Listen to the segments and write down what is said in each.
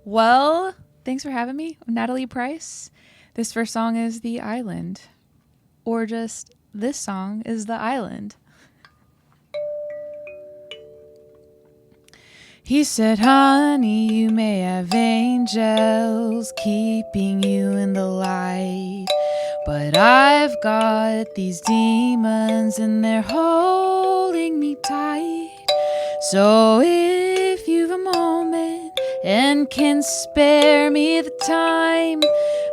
Well, thanks for having me. I'm Natalie Price. This first song is The Island, or just this song is The Island. He said, honey, you may have angels keeping you in the light, but I've got these demons and they're holding me tight. So if you've a moment and can spare me the time,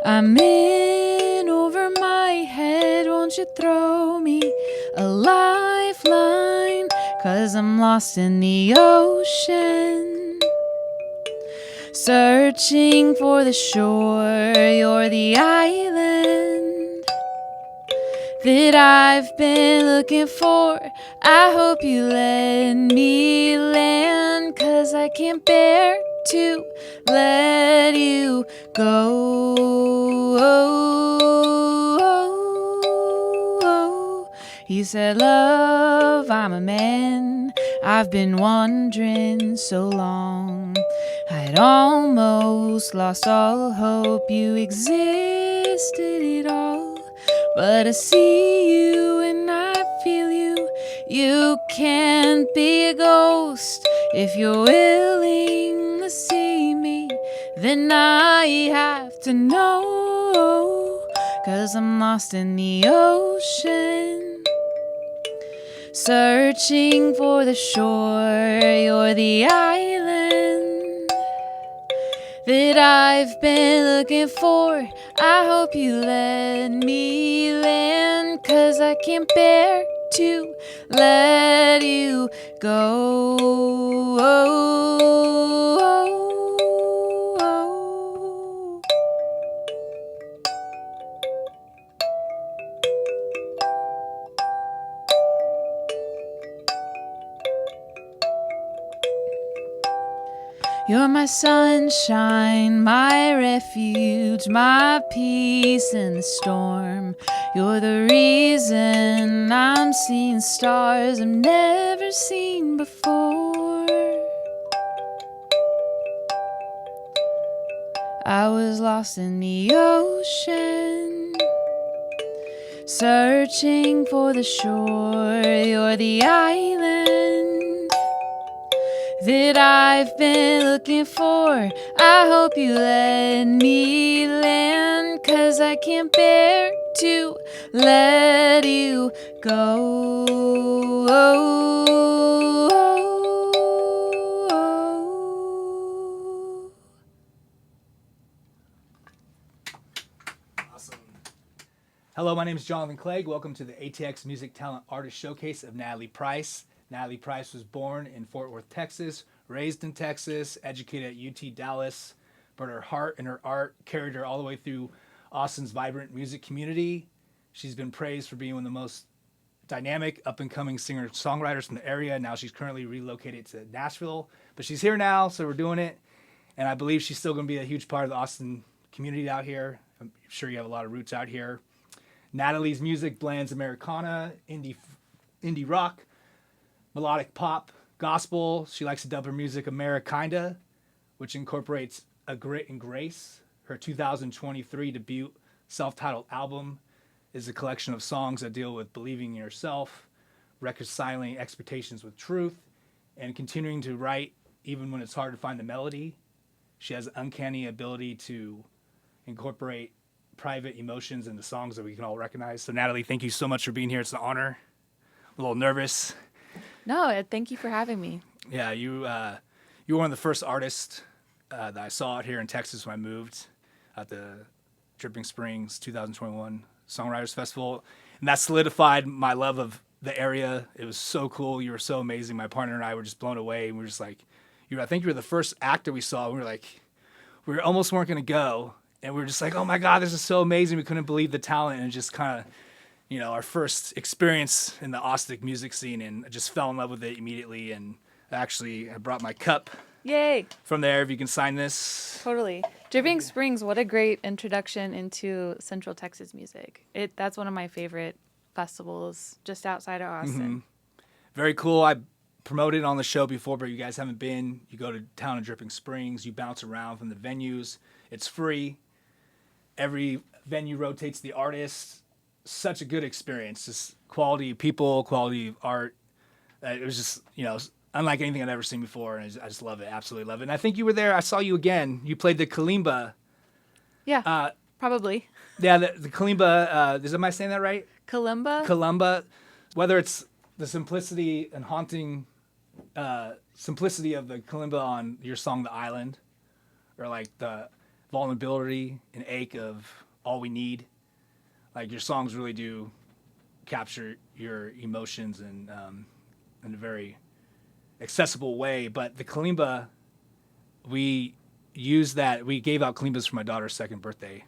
I'm in over my head. Won't you throw me a lifeline? 'Cause I'm lost in the ocean, searching for the shore. You're the island that I've been looking for. I hope you let me land, 'cause I can't bear to let you go. He said, love, I'm a man. I've been wondering so long. I'd almost lost all hope you existed at all. But I see you and I feel you. You can't be a ghost. If you're willing to see me, then I have to know. 'Cause I'm lost in the ocean, searching for the shore. You're the island that I've been looking for. I hope you let me land, 'cause I can't bear to let you go. You're my sunshine, my refuge, my peace in the storm. You're the reason I'm seeing stars I've never seen before. I was lost in the ocean, searching for the shore. You're the island that I've been looking for. I hope you let me land, 'cause I can't bear to let you go. Awesome. Hello, my name is Jonathan Clegg. Welcome to the ATX Music Talent Artist Showcase of Natalie Price. Natalie Price was born in Fort Worth, Texas, raised in Texas, educated at UT Dallas, but her heart and her art carried her all the way through Austin's vibrant music community. She's been praised for being one of the most dynamic, up-and-coming singer-songwriters in the area. Now she's currently relocated to Nashville, but she's here now, so we're doing it. And I believe she's still going to be a huge part of the Austin community out here. I'm sure you have a lot of roots out here. Natalie's music blends Americana, indie rock, melodic pop, gospel. She likes to dub her music Ameria-kinda, which incorporates a grit and grace. Her 2023 debut self-titled album is a collection of songs that deal with believing in yourself, reconciling expectations with truth, and continuing to write even when it's hard to find the melody. She has an uncanny ability to incorporate private emotions in the songs that we can all recognize. So Natalie, thank you so much for being here. It's an honor. I'm a little nervous. No, thank you for having me. Yeah, you were one of the first artists that I saw out here in Texas when I moved at the Dripping Springs 2021 Songwriters Festival. And that solidified my love of the area. It was so cool. You were so amazing. My partner and I were just blown away. And we were just like, I think you were the first actor we saw. We were like, we almost weren't going to go. And we were just like, oh my God, this is so amazing. We couldn't believe the talent, and just kind of, our first experience in the Austin music scene, and I just fell in love with it immediately. And actually, I brought my cup. Yay. From there, if you can sign this. Totally. Dripping Springs, what a great introduction into Central Texas music. That's one of my favorite festivals just outside of Austin. Mm-hmm. Very cool. I promoted on the show before, but you guys haven't been. You go to town in Dripping Springs. You bounce around from the venues. It's free. Every venue rotates the artist. Such a good experience. Just quality of people, quality of art. It was just, unlike anything I'd ever seen before. And I just love it. Absolutely love it. And I think you were there. I saw you again. You played the kalimba. Yeah, probably. Yeah, the kalimba. Am I saying that right? Kalimba? Kalimba. Whether it's the simplicity and haunting simplicity of the kalimba on your song The Island, or like the vulnerability and ache of All We Need. Like your songs really do capture your emotions and in a very accessible way. But the kalimba, we used that. We gave out kalimbas for my daughter's second birthday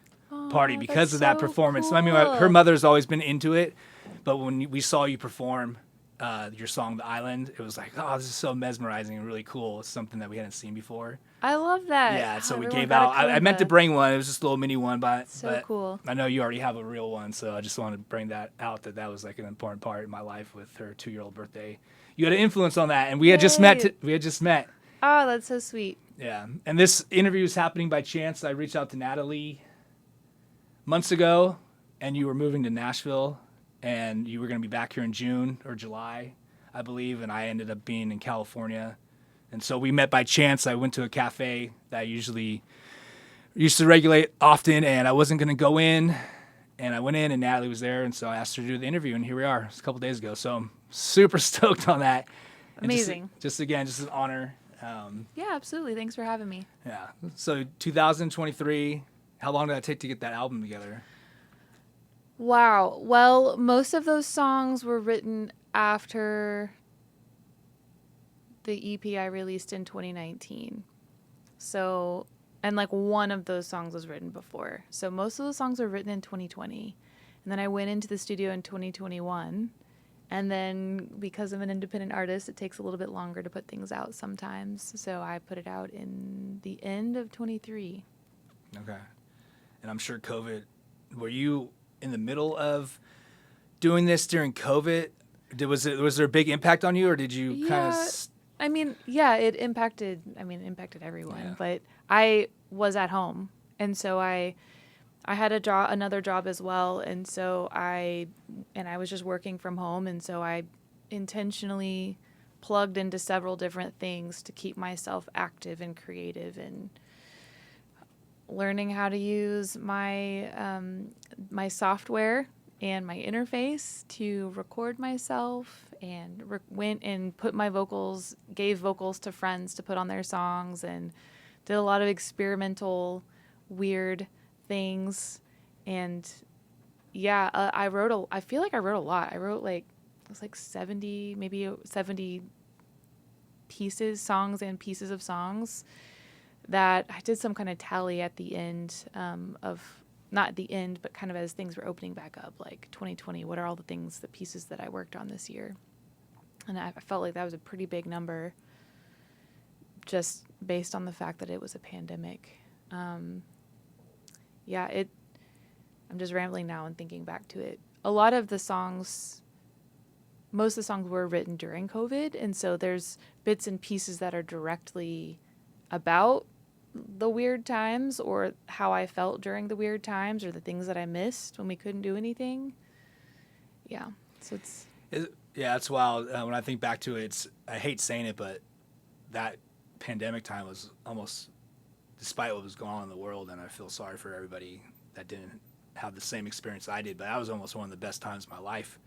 party because of that performance. Cool. I mean, her mother's always been into it, but when we saw you perform your song The Island, it was like, oh, this is so mesmerizing and really cool. It's something that we hadn't seen before. I love that. Yeah, so we everyone gave got out. a I meant to kalimba. bring one. It was just a little mini one, but Cool. I know you already have a real one, so I just wanted to bring that out. That was like an important part in my life with her 2-year-old birthday. You had an influence on that, and we had just met. Oh, that's so sweet. Yeah, and this interview is happening by chance. I reached out to Natalie months ago, and you were moving to Nashville, and you were going to be back here in June or July, I believe, and I ended up being in California. And so we met by chance. I went to a cafe that I usually used to regulate often, and I wasn't going to go in. And I went in, and Natalie was there, and so I asked her to do the interview, and here we are. It's a couple days ago, so I'm super stoked on that. Amazing. And just again, just an honor. Yeah, absolutely. Thanks for having me. Yeah. So 2023, how long did that take to get that album together? Wow. Well, most of those songs were written after the EP I released in 2019. So, and like one of those songs was written before. So most of those songs were written in 2020. And then I went into the studio in 2021. And then because I'm an independent artist, it takes a little bit longer to put things out sometimes. So I put it out in the end of 23. Okay. And I'm sure COVID, were you in the middle of doing this during COVID? Was there a big impact on you, or did you kind of... I mean, yeah, it impacted everyone. Yeah. But I was at home. And so I had another job as well, and so I was just working from home, and so I intentionally plugged into several different things to keep myself active and creative, and learning how to use my my software and my interface to record myself, and went and gave vocals to friends to put on their songs, and did a lot of experimental, weird things. And yeah, I feel like I wrote a lot. I wrote it was like 70 songs and pieces of songs that I did some kind of tally at the end not at the end, but kind of as things were opening back up, like 2020, what are all the pieces that I worked on this year? And I felt like that was a pretty big number, just based on the fact that it was a pandemic. I'm just rambling now and thinking back to it. Most of the songs were written during COVID, and so there's bits and pieces that are directly about the weird times, or how I felt during the weird times, or the things that I missed when we couldn't do anything. Yeah, so it's wild. When I think back to it, I hate saying it, but that pandemic time was almost, despite what was going on in the world, and I feel sorry for everybody that didn't have the same experience I did, but that was almost one of the best times of my life,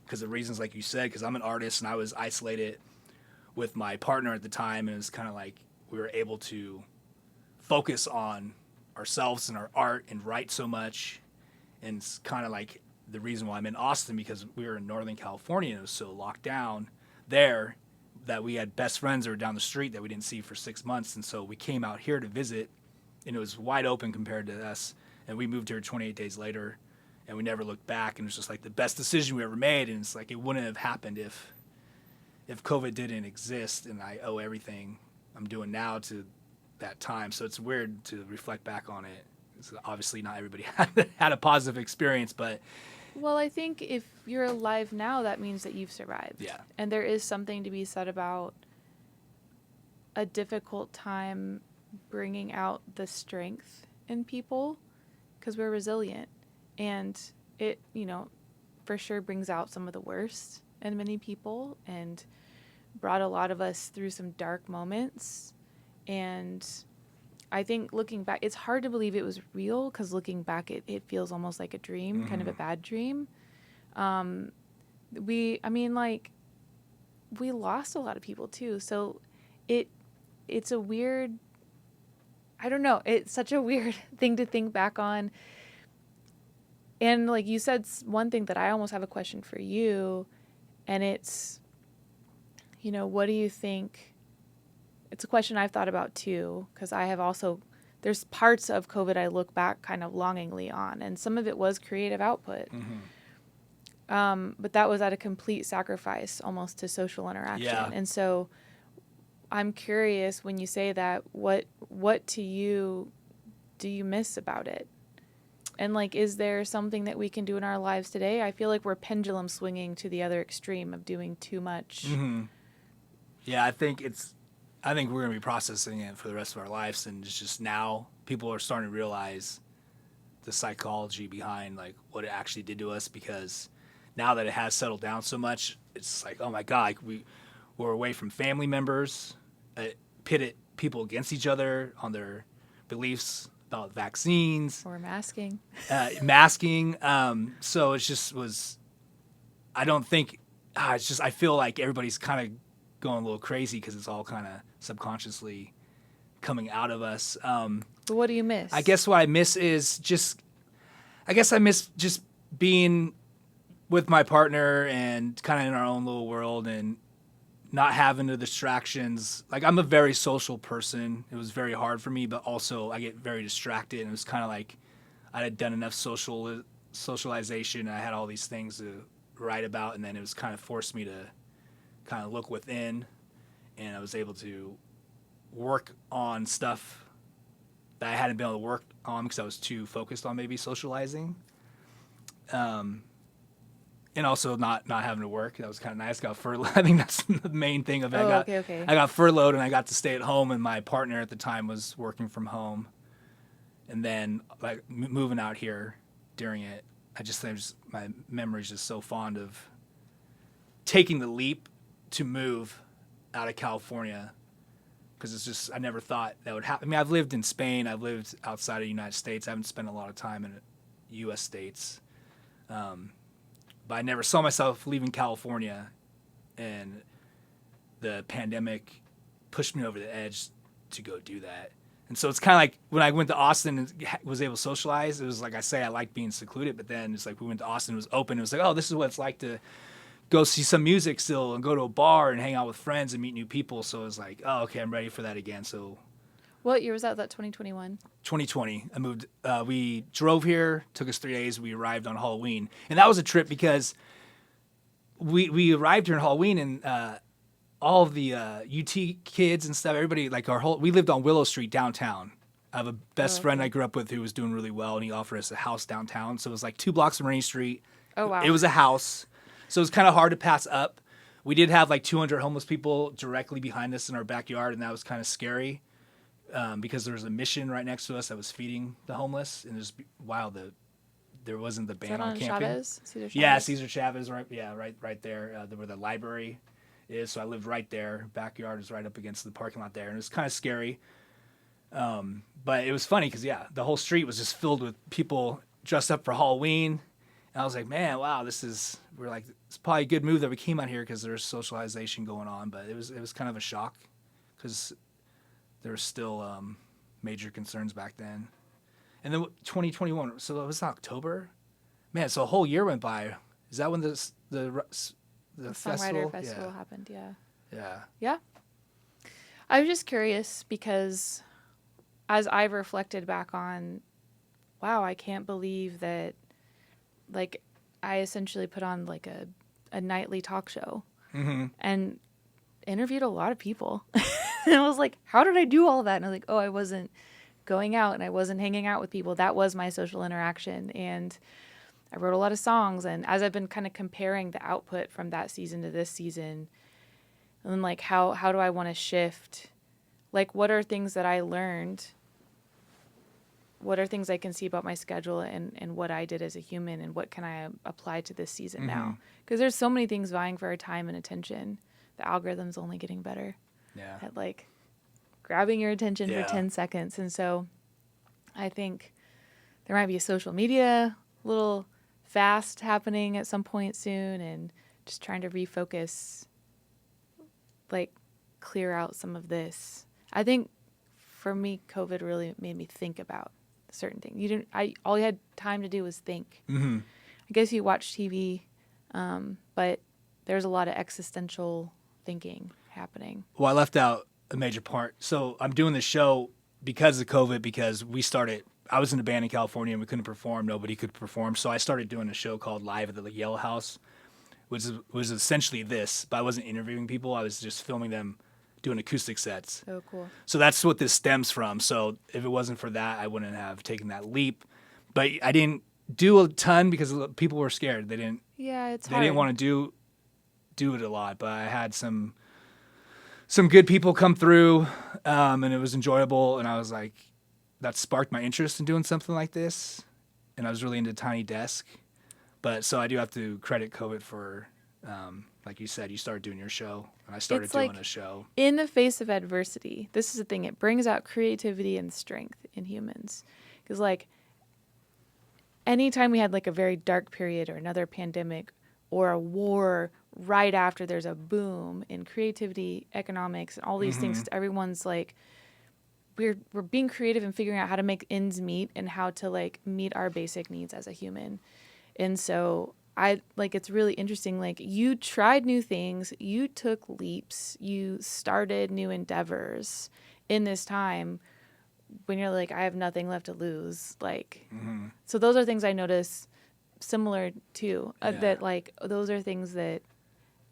because of reasons like you said, because I'm an artist and I was isolated with my partner at the time, and it was kind of like we were able to focus on ourselves and our art and write so much. And it's kind of like the reason why I'm in Austin, because we were in Northern California and it was so locked down there that we had best friends that were down the street that we didn't see for 6 months. And so we came out here to visit, and it was wide open compared to us. And we moved here 28 days later, and we never looked back. And it was just like the best decision we ever made. And it's like it wouldn't have happened if COVID didn't exist, and I owe everything I'm doing now to that time. So it's weird to reflect back on it. It's obviously not everybody had a positive experience, but Well, I think if you're alive now, that means that you've survived. Yeah. And there is something to be said about a difficult time bringing out the strength in people because we're resilient. And it, for sure brings out some of the worst in many people and brought a lot of us through some dark moments. And I think looking back, it's hard to believe it was real because looking back, it feels almost like a dream, kind of a bad dream. We lost a lot of people too. So it's a weird, I don't know, it's such a weird thing to think back on. And like you said, one thing that I almost have a question for you, and it's, what do you think? It's a question I've thought about too, because I have also, there's parts of COVID I look back kind of longingly on, and some of it was creative output. But that was at a complete sacrifice almost to social interaction. Yeah. And so I'm curious, when you say that, what to you do you miss about it? And like, is there something that we can do in our lives today? I feel like we're pendulum swinging to the other extreme of doing too much. Yeah, I think we're going to be processing it for the rest of our lives. And it's just now people are starting to realize the psychology behind like what it actually did to us, because now that it has settled down so much, it's like, oh my God, like we're away from family members, pitted people against each other on their beliefs about vaccines. Or masking. So it just was, I don't think, it's just, I feel like everybody's kind of going a little crazy because it's all kind of subconsciously coming out of us. But what do you miss? I guess what I miss is I miss just being with my partner and kind of in our own little world and not having the distractions. Like, I'm a very social person. It was very hard for me, but also I get very distracted. And it was kind of like I had done enough socialization. And I had all these things to write about, and then it was kind of forced me to kind of look within, and I was able to work on stuff that I hadn't been able to work on because I was too focused on maybe socializing. And also not having to work. That was kind of nice. Got furloughed. I think that's the main thing of it. Okay. I got furloughed and I got to stay at home, and my partner at the time was working from home. And then like moving out here during it, my memory's just so fond of taking the leap to move out of California, because it's just, I never thought that would happen. I mean, I've lived in Spain. I've lived outside of the United States. I haven't spent a lot of time in U.S. states. But I never saw myself leaving California, and the pandemic pushed me over the edge to go do that. And so it's kind of like when I went to Austin and was able to socialize, it was like I say, I like being secluded, but then it's like we went to Austin, it was open. It was like, oh, this is what it's like to go see some music still and go to a bar and hang out with friends and meet new people. So it was like, oh, okay, I'm ready for that again. So What year was that? Was that 2021? 2020. I moved. We drove here. Took us 3 days. We arrived on Halloween, and that was a trip because we arrived here on Halloween, and all of the UT kids and stuff. Everybody, like we lived on Willow Street downtown. I have a best friend I grew up with who was doing really well, and he offered us a house downtown. So it was like 2 blocks from Rainy Street. Oh wow! It was a house, so it was kind of hard to pass up. We did have like 200 homeless people directly behind us in our backyard, and that was kind of scary. Because there was a mission right next to us that was feeding the homeless, and just there wasn't the ban on camping. Chavez? Cesar Chavez? Yeah, Cesar Chavez, right? Yeah, right there, where the library is. So I lived right there. Backyard is right up against the parking lot there, and it was kind of scary. But it was funny because the whole street was just filled with people dressed up for Halloween, and I was like, man, wow, it's probably a good move that we came out here because there's socialization going on. But it was kind of a shock because there were still major concerns back then. And then 2021, so it was October? Man, so a whole year went by. Is that when the Songwriter Festival happened, Yeah. Yeah. I was just curious because as I've reflected back on, wow, I can't believe that, like, I essentially put on, like, a nightly talk show and interviewed a lot of people. And I was like, how did I do all that? And I was like, oh, I wasn't going out and I wasn't hanging out with people. That was my social interaction. And I wrote a lot of songs. And as I've been kind of comparing the output from that season to this season, and like, how do I want to shift? Like, what are things that I learned? What are things I can see about my schedule and what I did as a human, and what can I apply to this season now? Because there's so many things vying for our time and attention. The algorithm's only getting better at like grabbing your attention for 10 seconds. And so I think there might be a social media little fast happening at some point soon, and just trying to refocus, like clear out some of this. I think for me, COVID really made me think about certain things. All you had time to do was think. I guess you watch TV, but there's a lot of existential thinking happening. Well, I left out a major part. So I'm doing this show because of COVID, because I was in a band in California and we couldn't perform. Nobody could perform. So I started doing a show called Live at the Yellow House, which was essentially this, but I wasn't interviewing people. I was just filming them doing acoustic sets. So cool. So that's what this stems from. So if it wasn't for that, I wouldn't have taken that leap. But I didn't do a ton because people were scared. They didn't want to do it a lot. But I had some good people come through, and it was enjoyable. And I was like, that sparked my interest in doing something like this. And I was really into Tiny Desk. But so I do have to credit COVID for, like you said, you started doing your show, and I started doing a show. In the face of adversity, this is the thing. It brings out creativity and strength in humans. Because, like, anytime we had, like, a very dark period or another pandemic or a war right after there's a boom in creativity, economics, and all these things, everyone's, like, we're being creative and figuring out how to make ends meet and how to, like, meet our basic needs as a human. And so it's really interesting. Like, you tried new things, you took leaps, you started new endeavors in this time when you're like, I have nothing left to lose. Like, so those are things I notice similar to that. Like, those are things that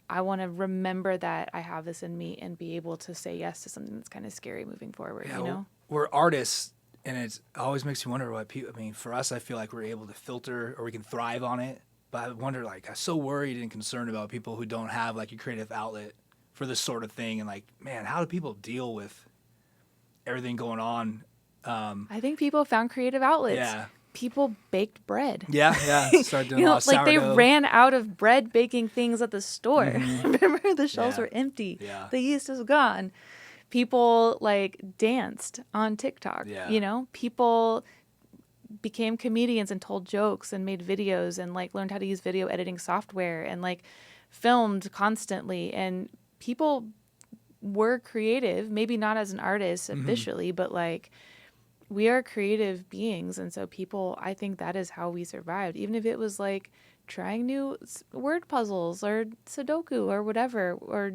I want to remember, that I have this in me and be able to say yes to something that's kind of scary moving forward. Yeah, you know, we're artists. And it always makes me wonder what people, I mean, for us, I feel like we're able to filter, or we can thrive on it. But I wonder, like, I'm so worried and concerned about people who don't have, like, a creative outlet for this sort of thing. And, like, man, how do people deal with everything going on? I think people found creative outlets. Yeah. People baked bread. Yeah. Started doing a lot of like, they sourdough. ran out of bread baking things at the store. Remember, the shelves were empty. Yeah. The yeast was gone. People, like, danced on TikTok. Yeah. People became comedians and told jokes and made videos and, like, learned how to use video editing software and, like, filmed constantly. And people were creative, maybe not as an artist officially, but, like, we are creative beings. And so I think that is how we survived. Even if it was, like, trying new word puzzles or Sudoku or whatever, or,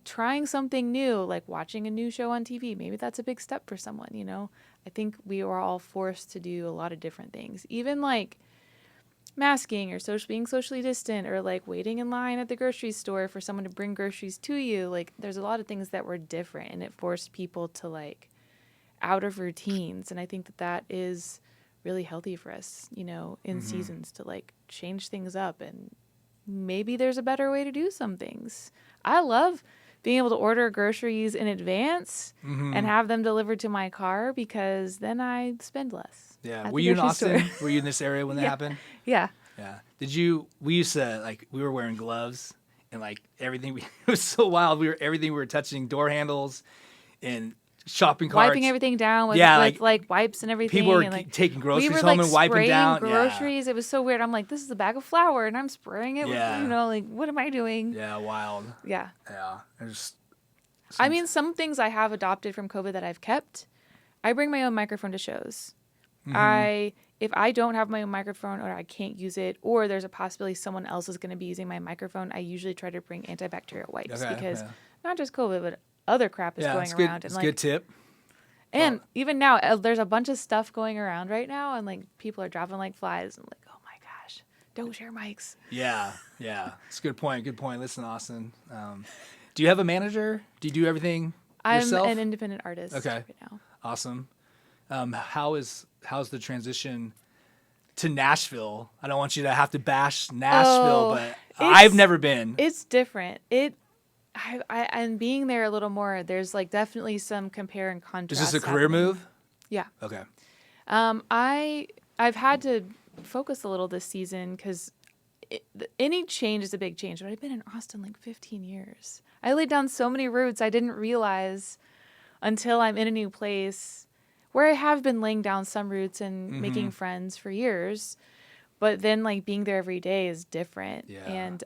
trying something new, like watching a new show on TV. Maybe that's a big step for someone, I think we were all forced to do a lot of different things. Even, like, masking or being socially distant, or, like, waiting in line at the grocery store for someone to bring groceries to you. Like, there's a lot of things that were different, and it forced people to, like, out of routines. And I think that is really healthy for us, in seasons, to, like, change things up. And maybe there's a better way to do some things. I love being able to order groceries in advance and have them delivered to my car, because then I spend less. Yeah. Were you in Austin? Were you in this area when that happened? Yeah. Yeah. We used to, like, we were wearing gloves and, like, everything, it was so wild. Everything we were touching, door handles and shopping carts. Wiping everything down with, like wipes and everything. People were, and, like, taking groceries we were, home like, and wiping down. groceries. Yeah. It was so weird. I'm like, this is a bag of flour and I'm spraying it with, like, what am I doing? Yeah, wild. Yeah. Yeah. I mean, some things I have adopted from COVID that I've kept. I bring my own microphone to shows. If I don't have my own microphone, or I can't use it, or there's a possibility someone else is going to be using my microphone, I usually try to bring antibacterial wipes, because not just COVID, but other crap is going around. It's a good tip. And even now, there's a bunch of stuff going around right now, and, like, people are dropping like flies. I'm like, oh my gosh, don't share mics. Yeah. It's a good point. Listen, Austin, do you have a manager? Do you do everything yourself? I'm an independent artist right now. Awesome. How's the transition to Nashville. I don't want you to have to bash Nashville, Oh, but I've never been. It's different. And being there a little more, there's like definitely some compare and Is contrast. this a career move? Yeah. Okay. I've had to focus a little this season because any change is a big change. But I've been in Austin like 15 years. I laid down so many roots I didn't realize until I'm in a new place where I have been laying down some roots and making friends for years. But then like being there every day is different. Yeah. And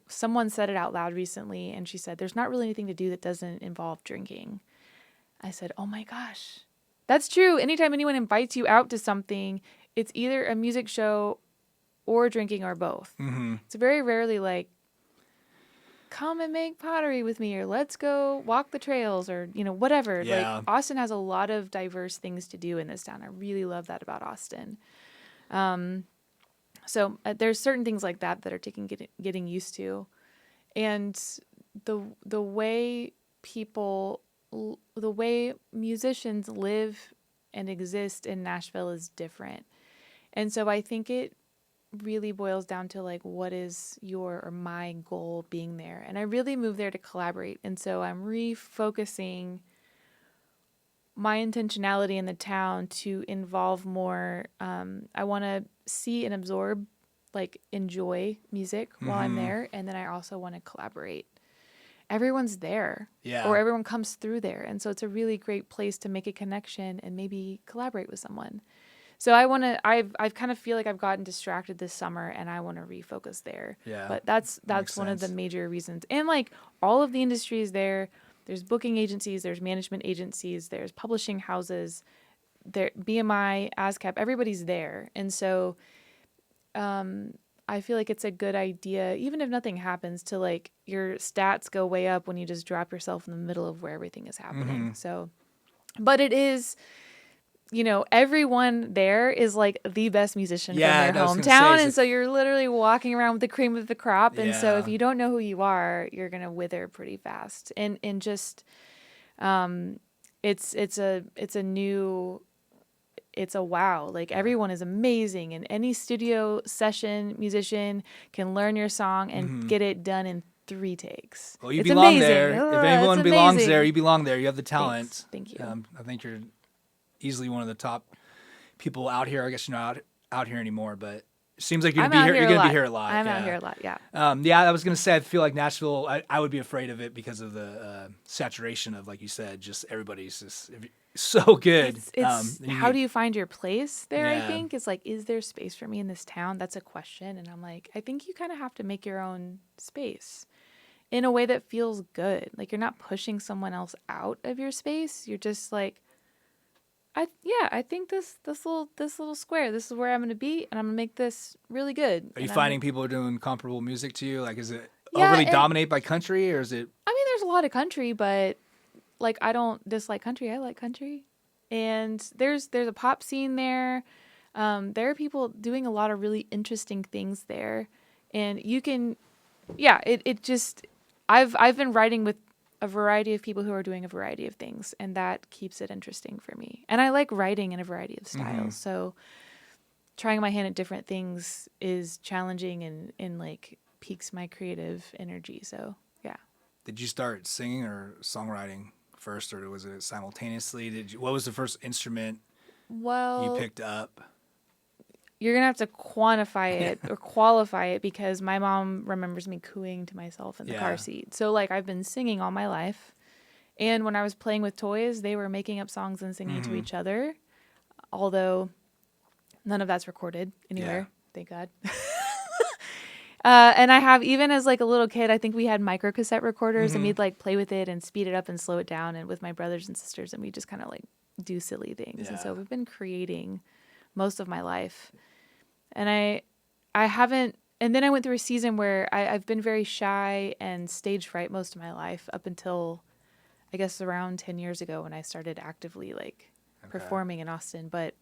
someone said it out loud recently and she said, there's not really anything to do that doesn't involve drinking. I said, oh my gosh, that's true. Anytime anyone invites you out to something, it's either a music show or drinking or both. Mm-hmm. It's very rarely like, come and make pottery with me or let's go walk the trails or, whatever. Yeah. Like Austin has a lot of diverse things to do in this town. I really love that about Austin. So there's certain things like that are taking getting used to. And the way musicians live and exist in Nashville is different. And so I think it really boils down to like, what is your or my goal being there? And I really moved there to collaborate. And so I'm refocusing my intentionality in the town to involve more. I want to see and absorb, like enjoy music while I'm there. And then I also want to collaborate. Everyone's there, or everyone comes through there. And so it's a really great place to make a connection and maybe collaborate with someone. So I've kind of feel like I've gotten distracted this summer and I want to refocus there. Yeah. But that's one of the major reasons. And like all of the industry is there. There's booking agencies, there's management agencies, there's publishing houses, there BMI, ASCAP, everybody's there. And so I feel like it's a good idea, even if nothing happens, to like your stats go way up when you just drop yourself in the middle of where everything is happening. So, but it is, everyone there is like the best musician from their hometown. And so you're literally walking around with the cream of the crop. And so if you don't know who you are, you're going to wither pretty fast. And just, it's a wow. Like everyone is amazing. And any studio session musician can learn your song and get it done in 3 takes. Well, you it's belong amazing. there. If anyone belongs there, you belong there. You have the talent. Thank you. I think you're easily one of the top people out here. I guess you're not out here anymore, but it seems like you're going to be here a lot. I'm out here a lot, yeah. I was going to say, I feel like Nashville, I would be afraid of it because of the saturation of, like you said, just everybody's just so good. How do you find your place there, I think? It's like, is there space for me in this town? That's a question. And I'm like, I think you kind of have to make your own space in a way that feels good. Like you're not pushing someone else out of your space. You're just like, I think this little square, this is where I'm going to be, and I'm going to make this really good. Are you finding people are doing comparable music to you? Like, is it overly dominated by country, or is it? I mean, there's a lot of country, but like I don't dislike country. I like country, and there's a pop scene there. There are people doing a lot of really interesting things there, and you can, it just I've been writing with a variety of people who are doing a variety of things, and that keeps it interesting for me. And I like writing in a variety of styles, so trying my hand at different things is challenging and like piques my creative energy. So yeah. Did you start singing or songwriting first, or was it simultaneously? What was the first instrument you picked up? You're going to have to quantify it or qualify it, because my mom remembers me cooing to myself in the car seat. So like I've been singing all my life. And when I was playing with toys, they were making up songs and singing to each other. Although none of that's recorded anywhere. Thank God. And I have, even as like a little kid, I think we had micro cassette recorders and we'd like play with it and speed it up and slow it down, and with my brothers and sisters, and we just kind of like do silly things. And so we've been creating most of my life. And I haven't, and then I went through a season where I've been very shy and stage fright most of my life, up until I guess around 10 years ago when I started actively like performing in Austin. But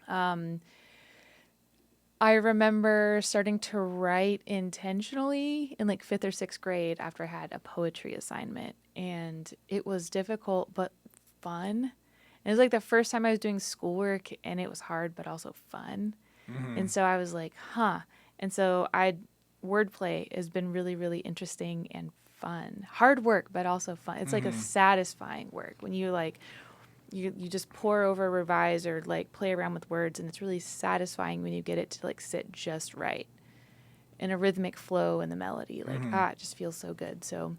I remember starting to write intentionally in like 5th or 6th grade after I had a poetry assignment, and it was difficult but fun. And it was like the first time I was doing schoolwork, and it was hard but also fun. And so I was like, huh. And so wordplay has been really, really interesting and fun. Hard work, but also fun. It's like a satisfying work when you like, you just pour over, revise, or like play around with words, and it's really satisfying when you get it to like sit just right in a rhythmic flow in the melody. Like, it just feels so good. So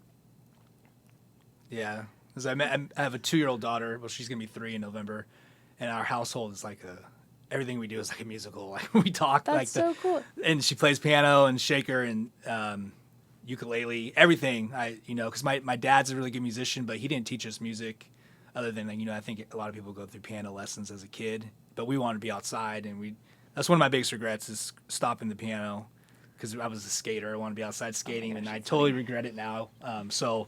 Yeah. Because I have a 2-year-old daughter. Well, she's going to be 3 in November. And our household is like everything we do is like a musical. Like we talk that's like so cool. and she plays piano and shaker and ukulele, everything. Because my dad's a really good musician, but he didn't teach us music other than, like, I think a lot of people go through piano lessons as a kid, but we wanted to be outside, and that's one of my biggest regrets is stopping the piano because I was a skater. I wanted to be outside skating, and I totally regret it now. So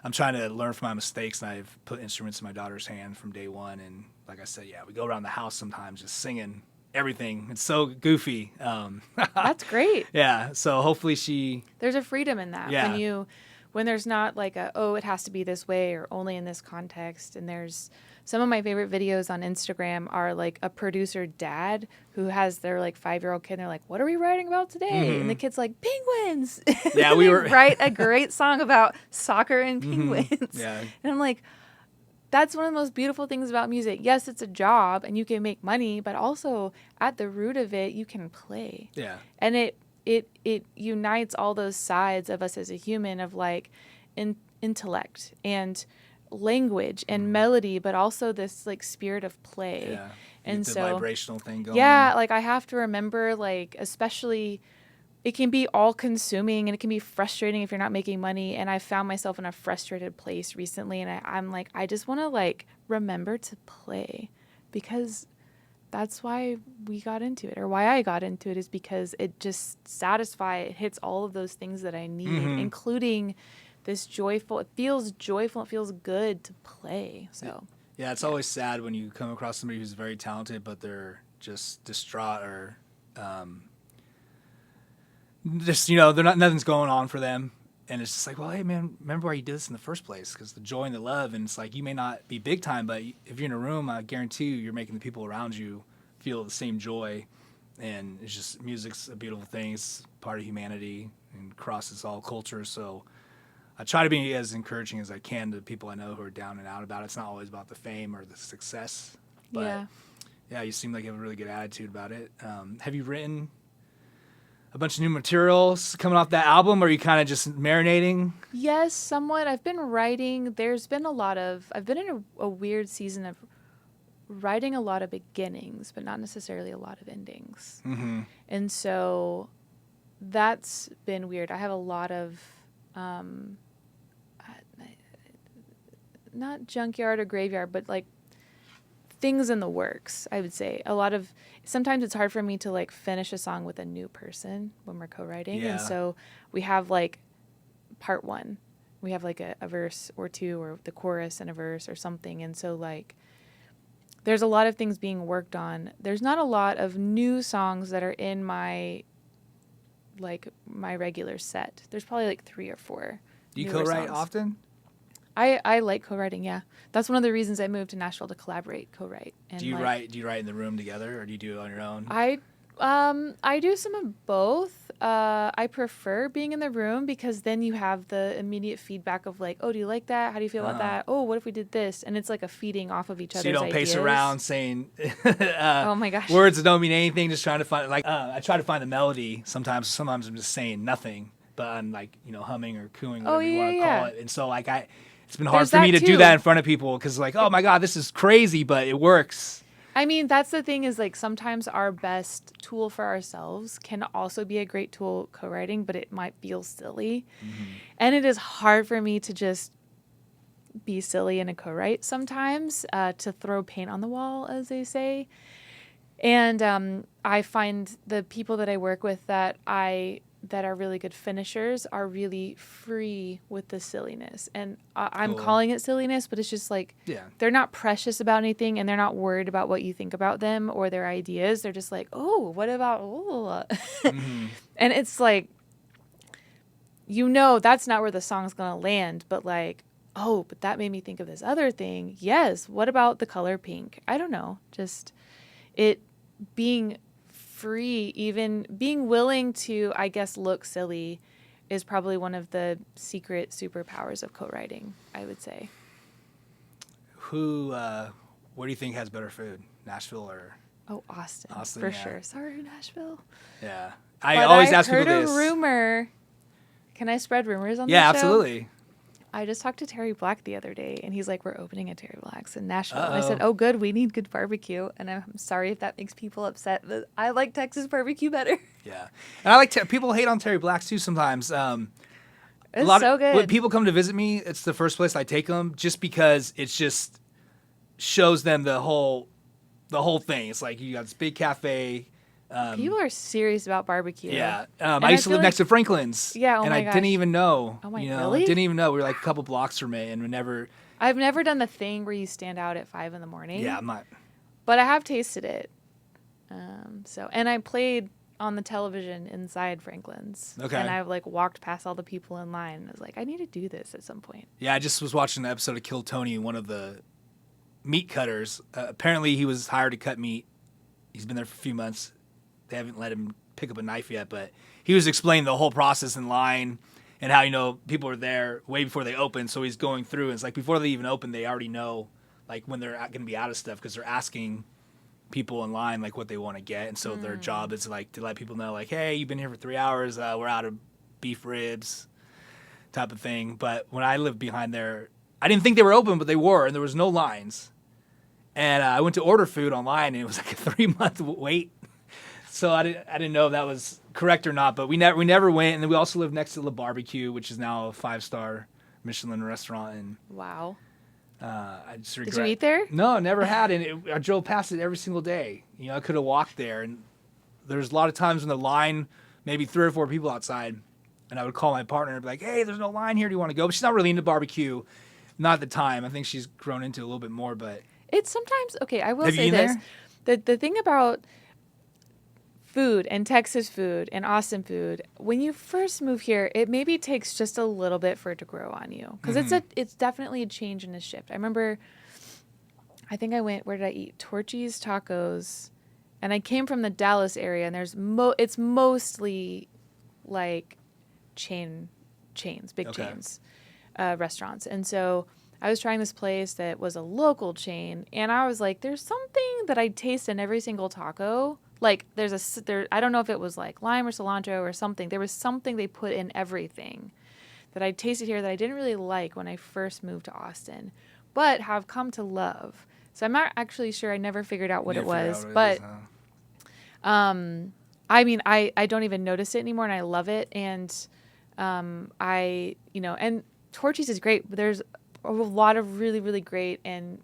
I'm trying to learn from my mistakes, and I've put instruments in my daughter's hand from day one. And like I said, we go around the house sometimes just singing everything. It's so goofy. That's great. Yeah. So hopefully there's a freedom in that when there's not like it has to be this way or only in this context. And there's some of my favorite videos on Instagram are like a producer dad who has their like 5-year-old kid. And they're like, what are we writing about today? And the kid's like, penguins. Yeah, we were write a great song about soccer and penguins. Yeah. And I'm like, that's one of the most beautiful things about music. Yes, it's a job and you can make money, but also at the root of it, you can play. Yeah. And it unites all those sides of us as a human of like intellect and language and melody, but also this like spirit of play. Yeah. And the so vibrational thing going. Yeah, like I have to remember, like, especially it can be all consuming and it can be frustrating if you're not making money. And I found myself in a frustrated place recently, and I'm like, I just want to like remember to play, because that's why we got into it, or why I got into it, is because it just it hits all of those things that I need, including this joyful, it feels good to play. So yeah, it's always sad when you come across somebody who's very talented, but they're just distraught or nothing's going on for them. And it's just like, well, hey, man, remember why you did this in the first place? Because the joy and the love. And it's like, you may not be big time, but if you're in a room, I guarantee you're making the people around you feel the same joy. And it's just, music's a beautiful thing. It's part of humanity and crosses all cultures. So I try to be as encouraging as I can to people I know who are down and out about it. It's not always about the fame or the success. But yeah, you seem like you have a really good attitude about it. Have you written a bunch of new materials coming off that album, or are you kind of just marinating? Yes, somewhat. I've been writing. I've been in a weird season of writing a lot of beginnings, but not necessarily a lot of endings. Mm-hmm. And so that's been weird. I have a lot of, not junkyard or graveyard, but like things in the works, I would say. Sometimes it's hard for me to like finish a song with a new person when we're co-writing. Yeah. And so we have like part one, we have like a verse or two, or the chorus and a verse or something. And so like, there's a lot of things being worked on. There's not a lot of new songs that are in my regular set. There's probably like 3 or 4. Do you co-write songs. often? I like co-writing, yeah. That's one of the reasons I moved to Nashville, to co-write. And do you write in the room together, or do you do it on your own? I do some of both. I prefer being in the room, because then you have the immediate feedback of like, oh, do you like that? How do you feel about that? Oh, what if we did this? And it's like a feeding off of each other's ideas. So you don't pace around saying oh my gosh, words that don't mean anything, just trying to find, like, I try to find the melody. Sometimes I'm just saying nothing, but I'm like, humming or cooing, whatever you want to call it. And so like it's been hard for me to do that in front of people, because like, oh my God, this is crazy, but it works. I mean, that's the thing, is like sometimes our best tool for ourselves can also be a great tool co-writing, but it might feel silly. Mm-hmm. And it is hard for me to just be silly in a co-write sometimes, to throw paint on the wall, as they say. And I find the people that I work with that are really good finishers are really free with the silliness. And I'm calling it silliness, but it's just like, they're not precious about anything, and they're not worried about what you think about them or their ideas. They're just like, oh, what about, mm-hmm. And it's like, that's not where the song's going to land, but like, oh, but that made me think of this other thing. Yes. What about the color pink? I don't know. Just it being free, even being willing to, I guess, look silly is probably one of the secret superpowers of co-writing, I would say. What do you think has better food, Nashville or? Oh, Austin, Austin, for yeah. sure. Sorry, Nashville. Yeah, I But always I ask people heard this. a rumor. Can I spread rumors on Yeah, this show? absolutely. I just talked to Terry Black the other day, and he's like, we're opening a Terry Black's in Nashville. And I Uh-oh. said, oh, good, we need good barbecue. And I'm sorry if that makes people upset, but I like Texas barbecue better. Yeah, and I like people hate on Terry Black's too sometimes. It's so good. When people come to visit me, it's the first place I take them, just because it's just shows them the whole thing. It's like you got this big cafe. People are serious about barbecue. Yeah, And I used to feel live next to Franklin's. Yeah, oh and my I gosh. didn't even know. Oh my- you know, really? didn't even know. We were like a couple blocks from it, and we never. I've never done the thing where you stand out at 5 a.m. Yeah, I'm not. But I have tasted it. And I played on the television inside Franklin's. Okay. And I've like walked past all the people in line. And I was like, I need to do this at some point. Yeah, I just was watching an episode of Kill Tony, one of the meat cutters. Apparently, he was hired to cut meat. He's been there for a few months. They haven't let him pick up a knife yet, but he was explaining the whole process in line and how, you know, people are there way before they open. So he's going through, and it's like before they even open, they already know like when they're going to be out of stuff, because they're asking people in line like what they want to get. And so their job is like to let people know like, hey, you've been here for 3 hours. We're out of beef ribs type of thing. But when I lived behind there, I didn't think they were open, but they were, and there was no lines. And I went to order food online, and it was like a 3-month wait. So I didn't know if that was correct or not, but we never went. And then we also lived next to Le Barbecue, which is now a 5-star Michelin restaurant. And Wow. I just regret. Did you eat there? No, never had. And I drove past it every single day. You know, I could have walked there. And there's a lot of times when the line, maybe 3 or 4 people outside, and I would call my partner and be like, hey, there's no line here. Do you want to go? But she's not really into barbecue. Not at the time. I think she's grown into it a little bit more, but. It's sometimes, okay, I will Have say you this. been The thing about food and Texas food and Austin food, when you first move here, it maybe takes just a little bit for it to grow on you, because it's definitely a change and a shift. I remember, I think I went, where did I eat? Torchy's Tacos, and I came from the Dallas area, and it's mostly like chains, big Okay. chains, restaurants. And so I was trying this place that was a local chain, and I was like, there's something that I taste in every single taco. Like I don't know if it was like lime or cilantro or something. There was something they put in everything that I tasted here that I didn't really like when I first moved to Austin, but have come to love. So I'm not actually sure. I never figured out what it was, but I mean, I don't even notice it anymore, and I love it. And and Torchy's is great, but there's a lot of really, really great, and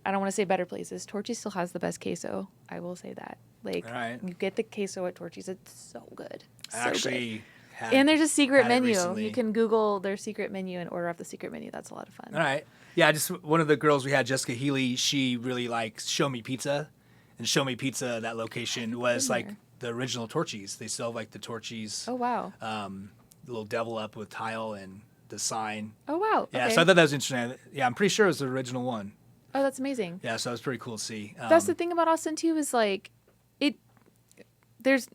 I don't want to say better places. Torchy's still has the best queso. I will say that. Like, All right. you get the queso at Torchy's, it's so good. So I actually good. had. And there's a secret had it menu. recently. You can Google their secret menu and order off the secret menu. That's a lot of fun. All right. Yeah, just one of the girls we had, Jessica Healy, she really likes Show Me Pizza. And Show Me Pizza, that location was been like there. the original Torchy's. They still have like the Torchy's Oh, wow. the little devil up with tile and the sign. Oh, wow. Yeah, Okay. so I thought that was interesting. Yeah, I'm pretty sure it was the original one. Oh, that's amazing. Yeah, so it was pretty cool to see. That's the thing about Austin too, is like there's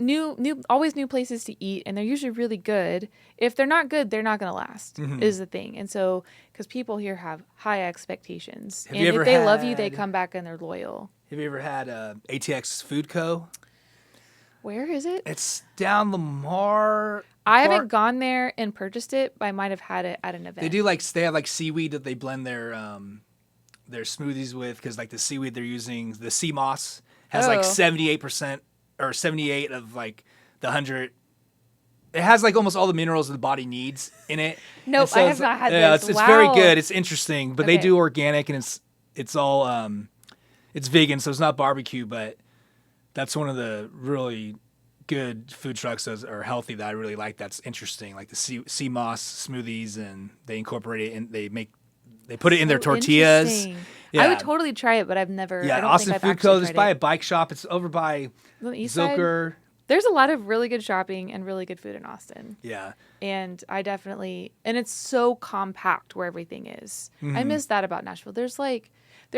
always new places to eat, and they're usually really good. If they're not good, they're not going to last, is the thing. And so, because people here have high expectations, Have and you ever if they love you, they had- come back and they're loyal. Have you ever had ATX Food Co.? Where is it? It's down Lamar. I haven't gone there and purchased it, but I might have had it at an event. They have like seaweed that they blend their smoothies with, because like the seaweed they're using, the sea moss has like 78% or 78 of like the 100. It has like almost all the minerals the body needs in it. Nope, And so I have it's- not had yeah, this. It's very Wow. good. It's interesting, but they Okay. do organic, and it's all it's vegan, so it's not barbecue, but that's one of the really good food trucks that are healthy that I really like. That's interesting, like the sea moss smoothies, and they incorporate it and they put it in their So tortillas. interesting. Yeah. I would totally try it, but I've never. I Yeah, don't Austin think I've Food actually Co. Just tried by it. a bike shop. It's over by On the east side? Zilker. There's a lot of really good shopping and really good food in Austin. Yeah. And and it's so compact where everything is. I miss that about Nashville. There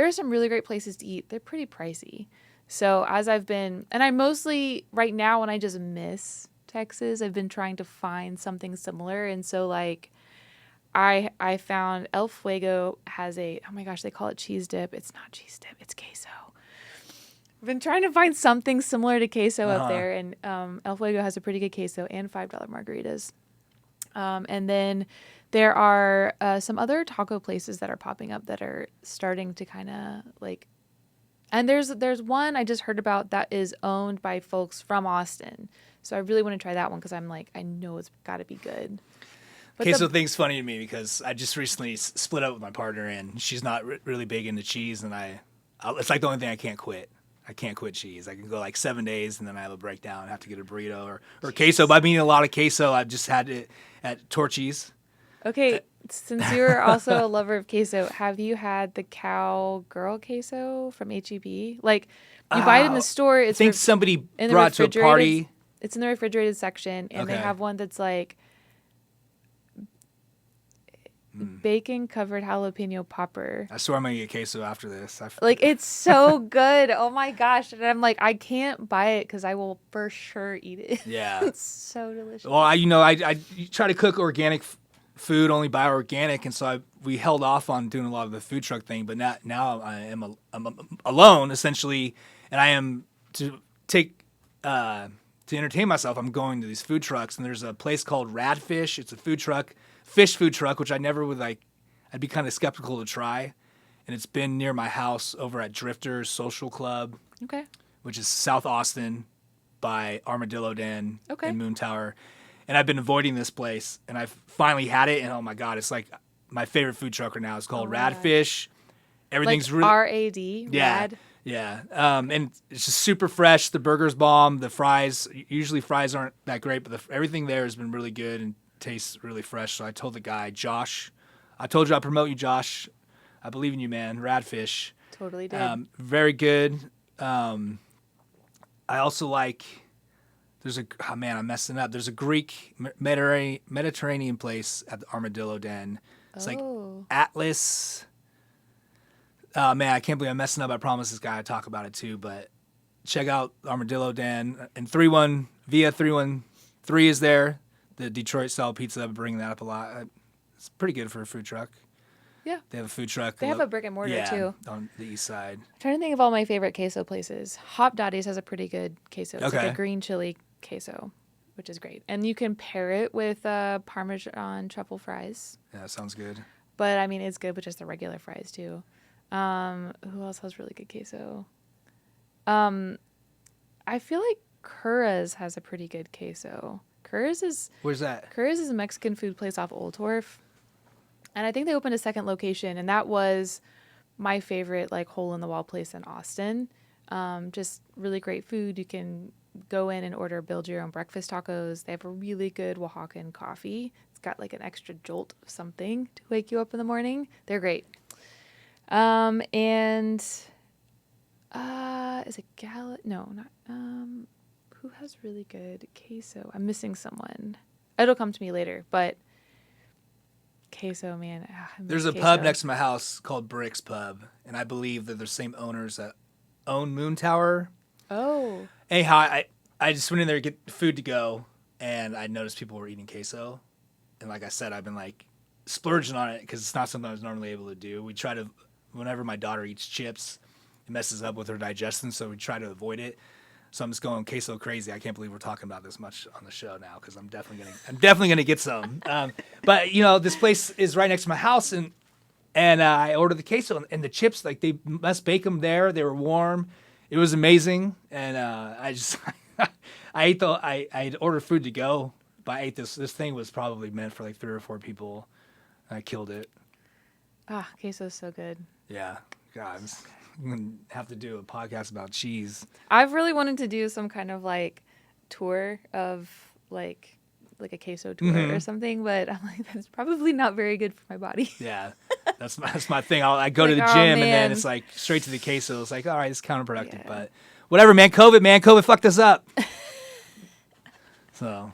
are some really great places to eat. They're pretty pricey. So as I've been, and I mostly right now when I just miss Texas, I've been trying to find something similar. And so like I found El Fuego has a, oh my gosh, they call it cheese dip. It's not cheese dip, it's queso. I've been trying to find something similar to queso up there, and El Fuego has a pretty good queso and $5 margaritas. And then there are some other taco places that are popping up that are starting to kind of like, and there's one I just heard about that is owned by folks from Austin. So I really want to try that one because I'm like, I know it's got to be good. But Queso thing's funny to me because I just recently split up with my partner, and she's not really big into cheese, and it's like the only thing I can't quit. I can't quit cheese. I can go like 7 days and then I have a breakdown and have to get a burrito or queso. But I've been eating a lot of queso. I've just had it at Torchy's. Okay, since you're also a lover of queso, have you had the cowgirl queso from HEB? Like, you buy it in the store. I think somebody brought it to a party. It's in the refrigerated section, and they have one that's like bacon covered jalapeno popper. I swear I'm gonna get queso after this. Like, it's so good. Oh my gosh. And I'm like, I can't buy it because I will for sure eat it. Yeah. It's so delicious. Well, I try to cook organic food, only buy organic, and so we held off on doing a lot of the food truck thing. But now I'm alone essentially, and I am to entertain myself. I'm going to these food trucks, and there's a place called Radfish. It's a fish food truck, which I never would like. I'd be kind of skeptical to try, and it's been near my house over at Drifters Social Club, Okay. which is South Austin by Armadillo Den Okay. and Moon Tower. And I've been avoiding this place, and I've finally had it, and oh my God, it's like my favorite food truck right now. It's called Radfish. Everything's like really R-A-D, yeah, rad. yeah. And it's just super fresh. The burger's bomb. The fries, usually fries aren't that great, but everything there has been really good and tastes really fresh. So I told the guy, Josh, I told you I'd promote you, Josh. I believe in you, man. Radfish. Totally did. Very good. I also like. I'm messing up. There's a Greek Mediterranean place at the Armadillo Den. It's like Atlas. Oh man, I can't believe I'm messing up. I promised this guy I'd talk about it too, but check out Armadillo Den. And 313 is there. The Detroit style pizza. I've been bringing that up a lot. It's pretty good for a food truck. Yeah. They have a food truck. They have a brick and mortar too. On the east side. I'm trying to think of all my favorite queso places. Hop Daddy's has a pretty good queso. It's like Okay. a green chili queso, which is great. And you can pair it with Parmesan truffle fries. Yeah, that sounds good. But I mean, it's good with just the regular fries too. Who else has really good queso? I feel like Curra's has a pretty good queso. Where's that? Curra's is a Mexican food place off Old Torf. And I think they opened a second location, and that was my favorite like hole in the wall place in Austin. Just really great food. You can go in and build your own breakfast tacos. They have a really good Oaxacan coffee. It's got like an extra jolt of something to wake you up in the morning. They're great. Is it Gallo? No, not. Who has really good queso? I'm missing someone. It'll come to me later, but queso, man. There's a pub next to my house called Brick's Pub, and I believe they're the same owners that own Moon Tower. Oh. Anyhow, I just went in there to get food to go, and I noticed people were eating queso. And like I said, I've been like splurging on it because it's not something I was normally able to do. We try to, whenever my daughter eats chips, it messes up with her digestion, so we try to avoid it. So I'm just going queso crazy. I can't believe we're talking about this much on the show now because I'm definitely gonna get some. But you know, this place is right next to my house, and I ordered the queso and the chips. Like they must bake them there. They were warm. It was amazing, and I had ordered food to go, but I ate this. This thing was probably meant for like 3 or 4 people. I killed it. Queso is so good. Yeah, God. I'm gonna have to do a podcast about cheese. I've really wanted to do some kind of like tour of like a queso tour or something, but I'm like, that's probably not very good for my body. Yeah, that's my thing. I go to the gym and then it's like straight to the queso. It's like, all right, it's counterproductive, but whatever, man. COVID fucked us up. So,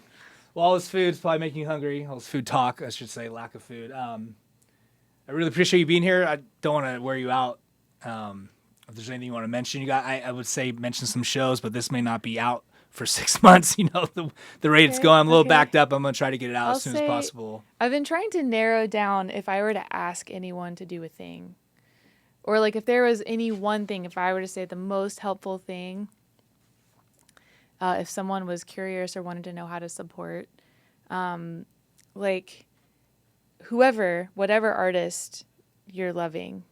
well, all this food's probably making you hungry. All this food talk, I should say, lack of food. I really appreciate you being here. I don't want to wear you out. If there's anything you want to mention, I would say mention some shows, but this may not be out for 6 months. The rate it's going, I'm a little backed up. I'm going to try to get it out as soon as possible. I've been trying to narrow down if I were to ask anyone to do a thing, or like if there was any one thing, if I were to say the most helpful thing, if someone was curious or wanted to know how to support, like whoever, whatever artist you're loving,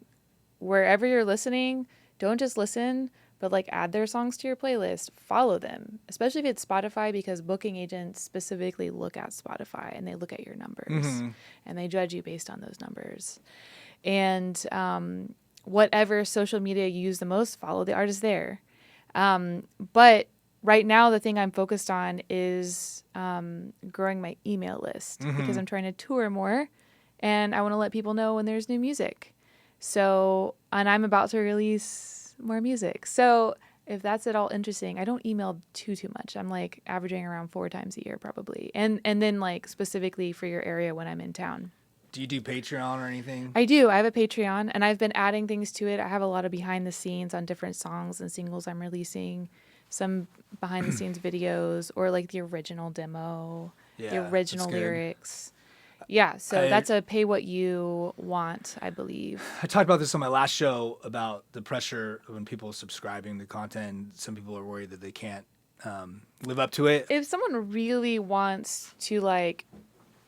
wherever you're listening, don't just listen, but like add their songs to your playlist, follow them, especially if it's Spotify, because booking agents specifically look at Spotify and they look at your numbers and they judge you based on those numbers. And whatever social media you use the most, follow the artist there. But right now, the thing I'm focused on is growing my email list because I'm trying to tour more and I want to let people know when there's new music. So, and I'm about to release more music. So if that's at all interesting, I don't email too much. I'm like averaging around 4 times a year probably. And then like specifically for your area when I'm in town. Do you do Patreon or anything? I do. I have a Patreon and I've been adding things to it. I have a lot of behind the scenes on different songs and singles I'm releasing, some behind the scenes videos or like the original demo, the original lyrics. Yeah, so that's a pay what you want, I believe. I talked about this on my last show about the pressure when people are subscribing to content. Some people are worried that they can't live up to it. If someone really wants to like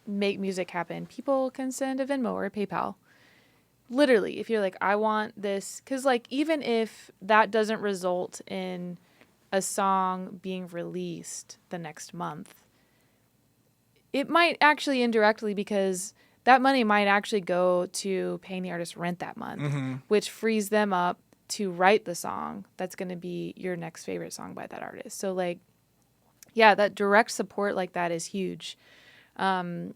make music happen, people can send a Venmo or a PayPal. Literally, if you're like, I want this, because like even if that doesn't result in a song being released the next month, it might actually indirectly, because that money might actually go to paying the artist rent that month, which frees them up to write the song that's going to be your next favorite song by that artist. So like, yeah, that direct support like that is huge. And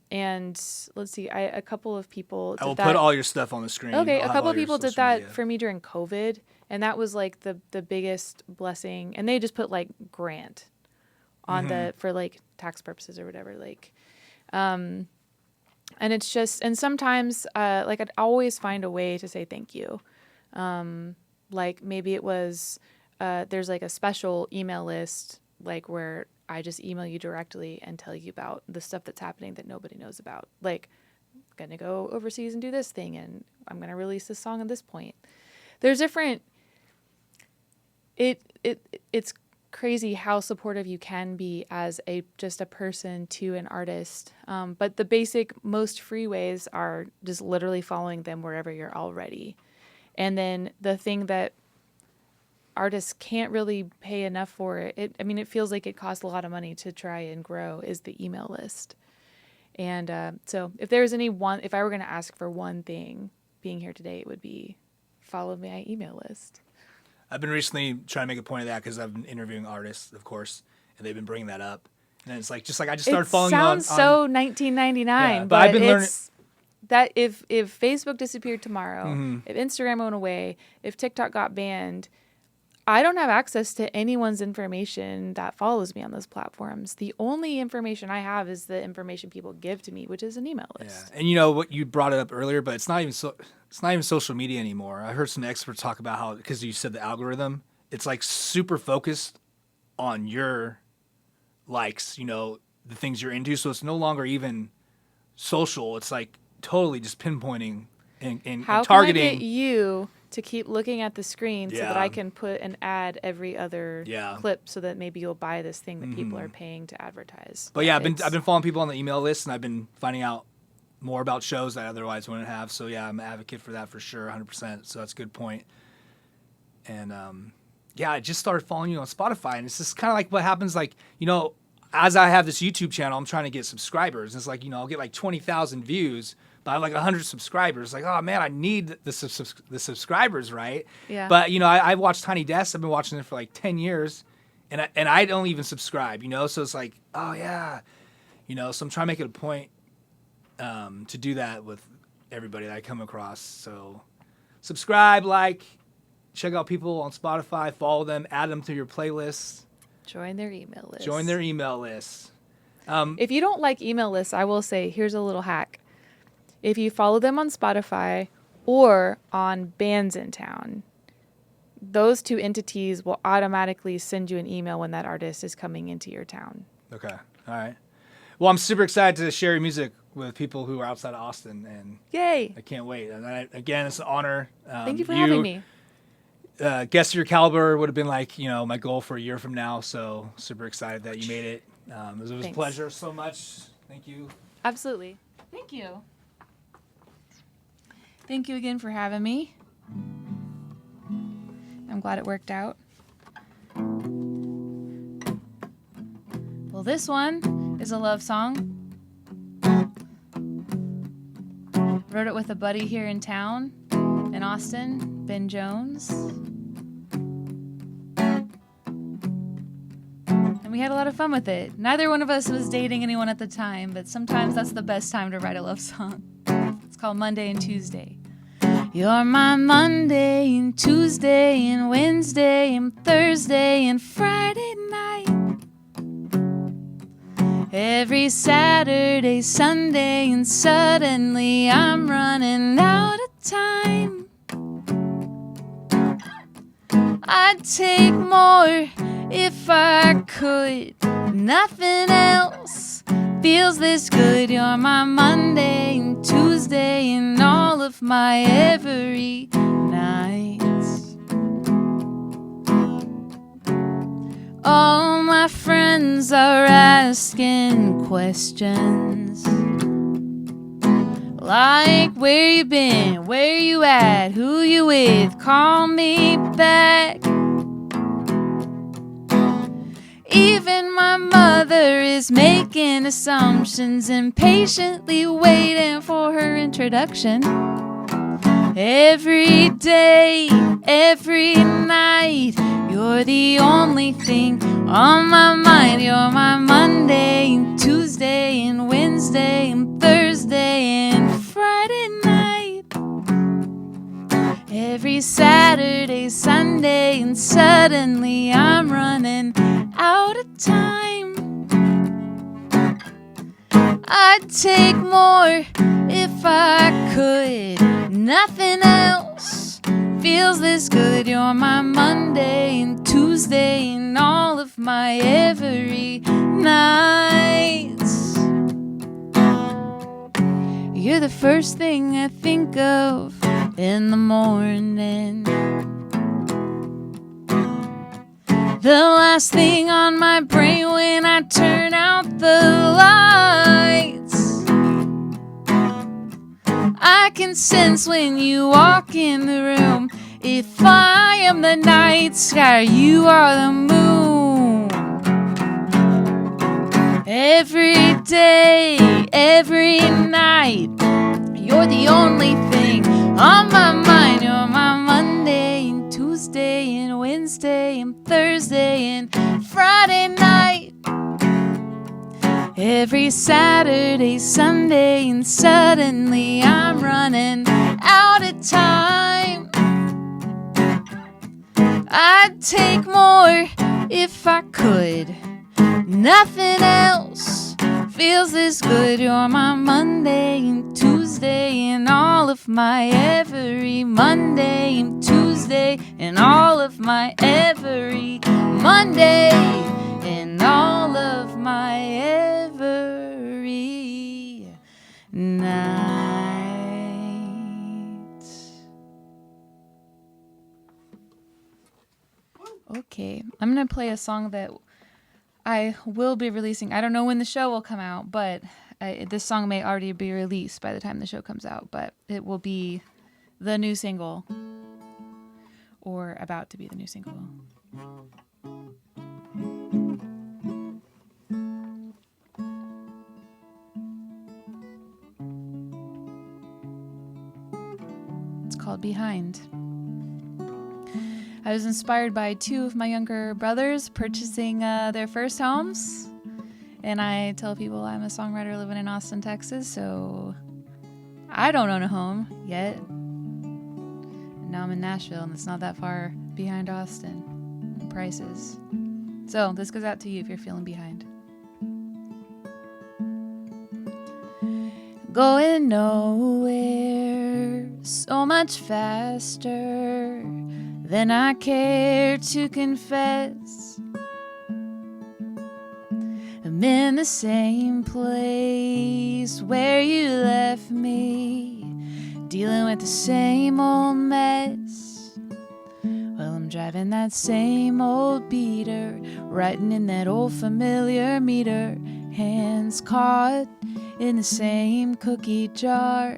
let's see, a couple of people did I will put all your stuff on the screen. Okay, a couple of people did that for me during COVID, and that was like the biggest blessing. And they just put like grant on for like tax purposes or whatever, like. And it's just, and sometimes, like I'd always find a way to say thank you. Like maybe it was, there's like a special email list, like where I just email you directly and tell you about the stuff that's happening that nobody knows about. Like, I'm going to go overseas and do this thing, and I'm going to release this song at this point. There's different, it's crazy how supportive you can be as just a person to an artist. But the basic, most free ways are just literally following them wherever you're already. And then the thing that artists can't really pay enough for it feels like it costs a lot of money to try and grow, is the email list. And so if there was if I were going to ask for one thing being here today, it would be follow my email list. I've been recently trying to make a point of that because I've been interviewing artists, of course, and they've been bringing that up. And it's like, just like I just started following you on. It sounds so 1999, yeah, but I've been learning that if Facebook disappeared tomorrow, if Instagram went away, if TikTok got banned, I don't have access to anyone's information that follows me on those platforms. The only information I have is the information people give to me, which is an email list. Yeah. And you know what, you brought it up earlier, but it's not even social media anymore. I heard some experts talk about how, because you said the algorithm, it's like super focused on your likes, the things you're into. So it's no longer even social. It's like totally just pinpointing and targeting. How can I get you to keep looking at the screen so that I can put an ad every other clip so that maybe you'll buy this thing that people are paying to advertise? But yeah, I've been following people on the email list, and I've been finding out more about shows that I otherwise wouldn't have. So yeah, I'm an advocate for that for sure, 100%. So that's a good point. And I just started following you on Spotify, and it's just kind of like what happens, like, as I have this YouTube channel, I'm trying to get subscribers. And it's like, I'll get like 20,000 views, but I have like 100 subscribers. Like, oh man, I need the subscribers, right? Yeah. But I watched Tiny Desk. I've been watching it for like 10 years, and I don't even subscribe. So it's like, oh yeah, So I'm trying to make it a point to do that with everybody that I come across. So subscribe, check out people on Spotify, follow them, add them to your playlists. Join their email list. If you don't like email lists, I will say, here's a little hack. If you follow them on Spotify or on Bands in Town, those two entities will automatically send you an email when that artist is coming into your town. Okay. All right. Well, I'm super excited to share your music with people who are outside of Austin, and Yay! I can't wait. And again, it's an honor. Thank you for having me. Guest of your caliber would have been like, my goal for a year from now. So super excited that you made it. It was a pleasure so much. Thank you. Absolutely. Thank you. Thank you again for having me. I'm glad it worked out. Well, this one is a love song. Wrote it with a buddy here in town, in Austin, Ben Jones. And we had a lot of fun with it. Neither one of us was dating anyone at the time, but sometimes that's the best time to write a love song. It's called Monday and Tuesday. You're my Monday and Tuesday and Wednesday and Thursday and Friday night. Every Saturday, Sunday, and suddenly I'm running out of time. I'd take more if I could. Nothing else feels this good. You're my Monday and Tuesday and all of my every nights. All my friends are asking questions like, where you been, where you at, who you with, call me back. Even my mother is making assumptions and patiently waiting for her introduction. Every day, every night, you're the only thing on my mind. You're my Monday and Tuesday and Wednesday and Thursday and Friday night. Every Saturday, Sunday, and suddenly I'm running out of time. I'd take more if I could. Nothing else feels this good. You're my Monday and Tuesday and all of my every nights. You're the first thing I think of in the morning, the last thing on my brain when I turn out the lights. I can sense when you walk in the room. If I am the night sky, you are the moon. Every day, every night, you're the only thing on my mind. You're my Monday and Tuesday and Wednesday and Thursday and Friday night. Every Saturday, Sunday, and suddenly I'm running out of time. I'd take more if I could. Nothing else feels this good. You're my Monday and Tuesday and all of my every Monday and Tuesday and all of my every Monday and all of my every night. Okay, I'm gonna play a song that I will be releasing. I don't know when the show will come out, but this song may already be released by the time the show comes out, but it will be the new single, or about to be the new single. It's called Behind. I was inspired by two of my younger brothers purchasing their first homes. And I tell people I'm a songwriter living in Austin, Texas, so I don't own a home yet. And now I'm in Nashville, and it's not that far behind Austin in prices. So this goes out to you if you're feeling behind. Going nowhere so much faster than I care to confess. I'm in the same place where you left me, dealing with the same old mess. Well, I'm driving that same old beater, writing in that old familiar meter, hands caught in the same cookie jar.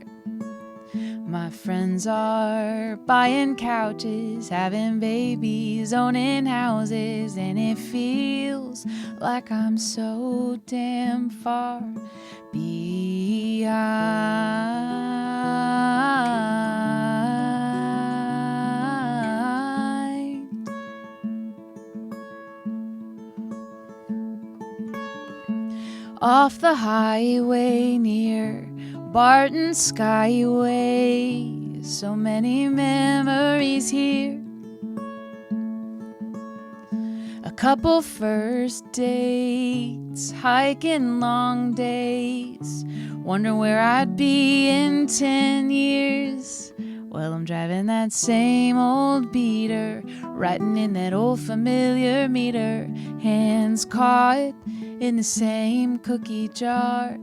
My friends are buying couches, having babies, owning houses, and it feels like I'm so damn far behind. Off the highway near Barton Skyway, so many memories here. A couple first dates, hiking long days, wondering where I'd be in 10 years. Well, I'm driving that same old beater, writing in that old familiar meter, hands caught in the same cookie jar.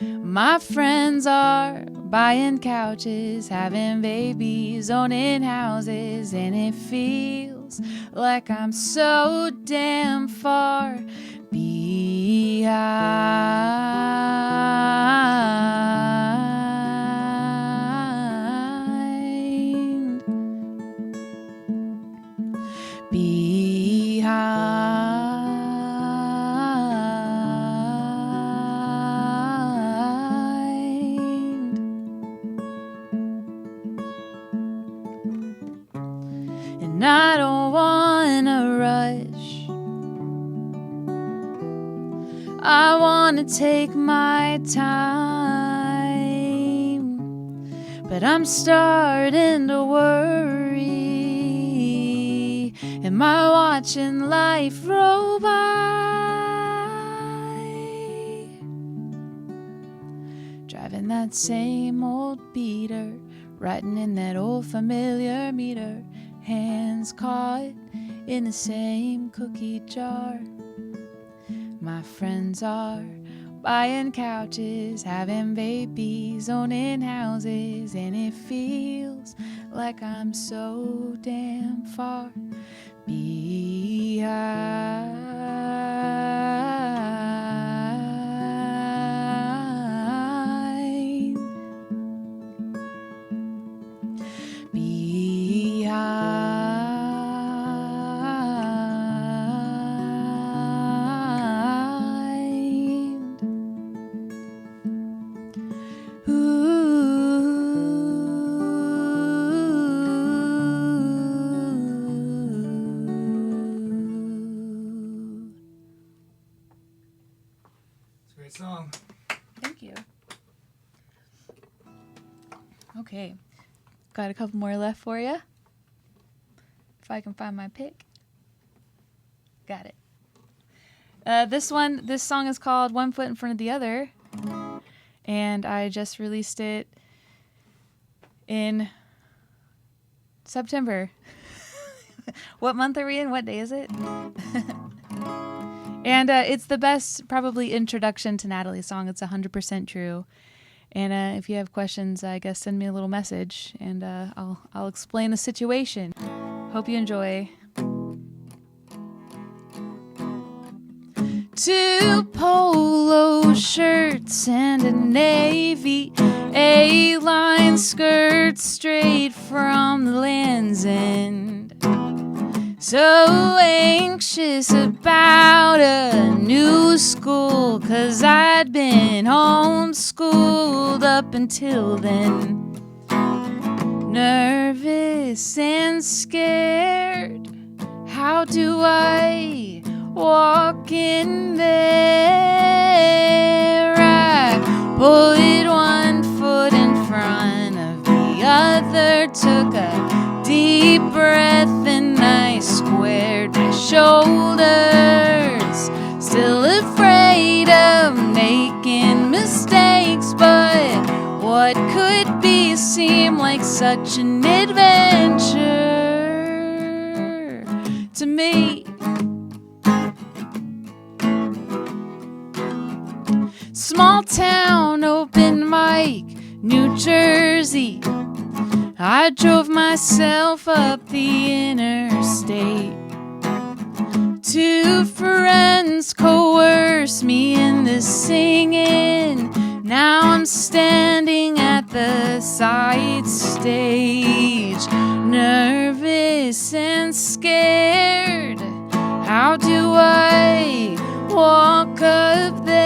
My friends are buying couches, having babies, owning houses, and it feels like I'm so damn far behind. And I don't wanna rush, I wanna take my time, but I'm starting to worry. Am I watching life roll by? Driving that same old beater, writing in that old familiar meter, hands caught in the same cookie jar. My friends are buying couches, having babies, owning houses, and it feels like I'm so damn far behind. Great song. Thank you. Okay, got a couple more left for you. If I can find my pick. Got it. This song is called One Foot in Front of the Other, and I just released it in September. What month are we in? What day is it? And it's the best, probably, introduction to Natalie's song. It's 100% true. And if you have questions, I guess send me a little message, and I'll explain the situation. Hope you enjoy. 2 polo shirts and a navy A-line skirt straight from the Land's End. So anxious about a new school, 'cause I'd been homeschooled up until then. Nervous and scared, how do I walk in there? I put one foot in front of the other, took a deep breath, and I squared my shoulders. Still afraid of making mistakes, but what could be seem like such an adventure? I drove myself up the interstate. Two friends coerced me into singing. Now I'm standing at the side stage, nervous and scared. How do I walk up there?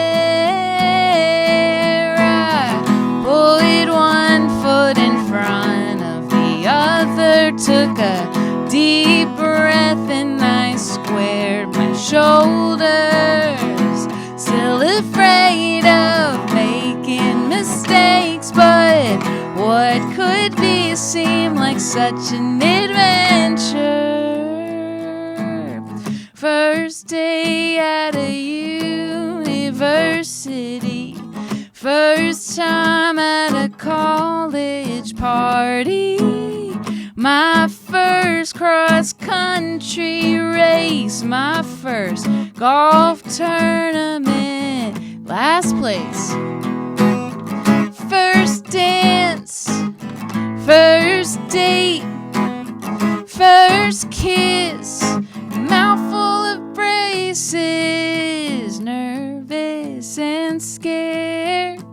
I pulled one foot in front of the other, took a deep breath, and I squared my shoulders. Still afraid of making mistakes, but what could be seem like such an adventure? First day at a university, first time at a college party, my first cross-country race, my first golf tournament, last place. First dance, first date, first kiss, mouthful of braces, nervous and scared.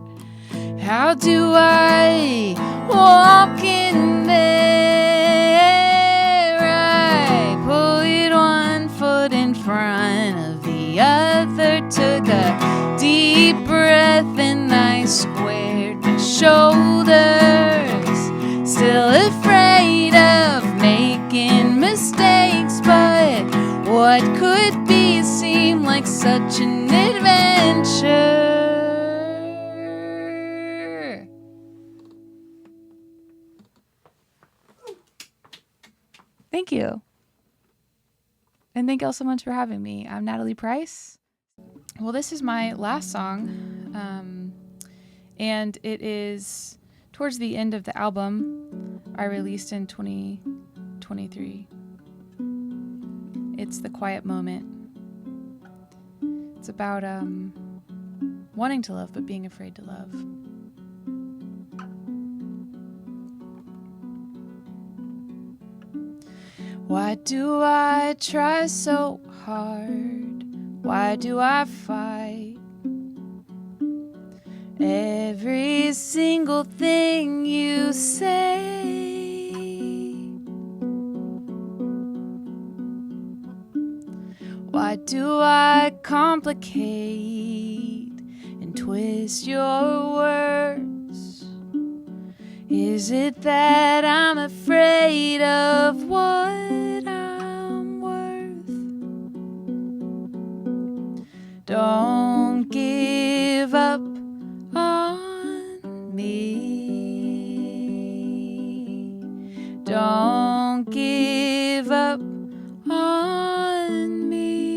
How do I walk in there? I put one foot in front of the other, took a deep breath, and I squared my shoulders. Still afraid of making mistakes, but what could be seem like such an adventure? Thank you. And thank y'all so much for having me. I'm Natalie Price. Well, this is my last song, and it is towards the end of the album I released in 2023. It's The Quiet Moment. It's about wanting to love but being afraid to love. Why do I try so hard? Why do I fight? Every single thing you say. Why do I complicate and twist your words? Is it that I'm afraid of what I'm worth? Don't give up on me. Don't give up on me.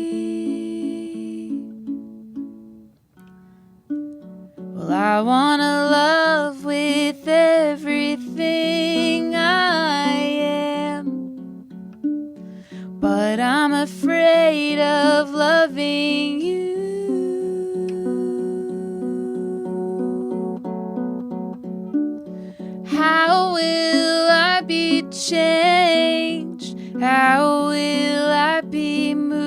Well, I wanna love with everything I am, but I'm afraid of loving you. How will I be changed? How will I be moved?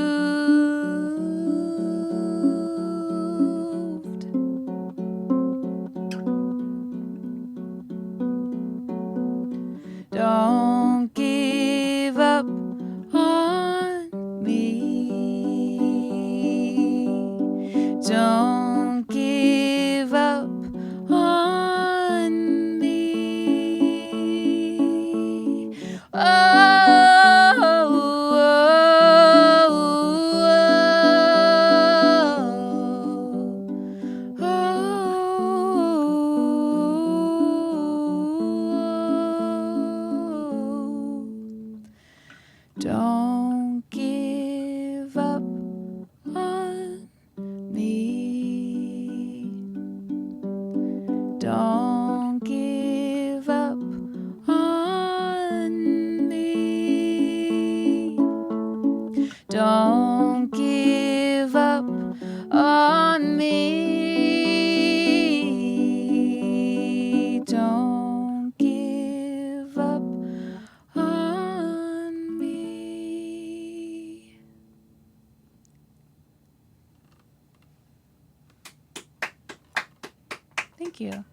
Don't give up on me. Don't give up on me. Don't give up on me. Don't give up on me. Don't give up on me. Don't give up Thank you.